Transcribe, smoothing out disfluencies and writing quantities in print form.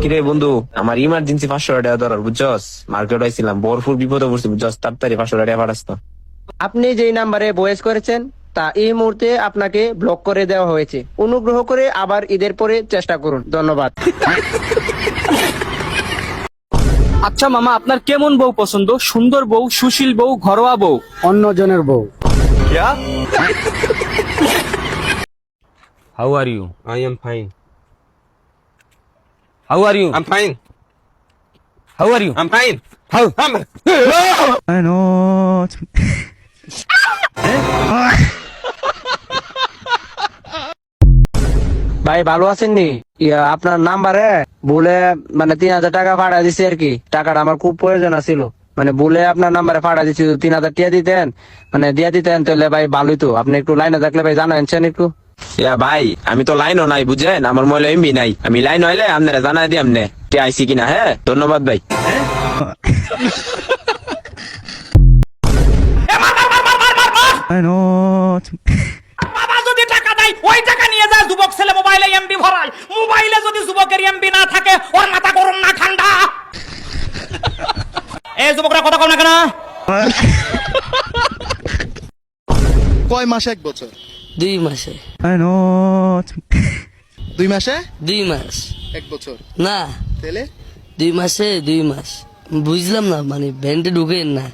কিরে বন্ধু, আমার ইমার্জেন্সি 500 টাকা দরকার বুঝছস। মার্কেট আইছিলাম, বরফুর বিপদে পড়ছি বুঝছস, তাড়াতাড়ি 500 টাকা পাঠাস তো। আপনি যেই নাম্বারে ভয়েস করেছেন তা এই মুহূর্তে আপনাকে ব্লক করে দেওয়া হয়েছে। অনুগ্রহ করে আবার ঈদের পরে চেষ্টা করুন। ধন্যবাদ। আচ্ছা মামা, আপনার কেমন বউ পছন্দ? সুন্দর বউ, সুশীল বউ, ঘরোয়া বউ? অন্যজনের বউ। How are you? I am fine. How are you? I'm fine. How are you? I'm fine. How? I know. ভাই ভালো আছেন নি? আপনার নাম্বারে বলে মানে 3,000 টাকা পাঠা দিছে আর কি। টাকাটা আমার খুব প্রয়োজন ছিল, মানে বলে আপনার নাম্বারে পাঠা দিচ্ছি। 3,000 টাকা দিতেন, মানে দিয়ে দিতেন তাহলে ভাই ভালোই তো। আপনি একটু লাইনে থাকলে ভাই জানাচ্ছেন একটু। ভাই আমি তো লাইনও নাই বুঝছেন, আমার মোবাইল এমবি নাই। আমি লাইন হইলে আপনারা জানাই দিই আমনে কে আইসি কিনা। হ্যাঁ ধন্যবাদ ভাই। I know. বাবা যদি টাকা দেয় ওই টাকা নিয়ে যায় যুবক ছেলে মোবাইলে এমবি ভরায়। মোবাইলে যদি যুবকের এমবি না থাকে ওর মাথা গরম না ঠান্ডা? এই যুবকরা কথা কম না কেন? কয় মাসে 1 বছর? 2 মাসে। I know. 2 মাসে 2 মাস 1 বছর? না, তাহলে 2 মাসে 2 মাস। বুঝলাম না, মানে ব্যান্ডে ঢুকেন না।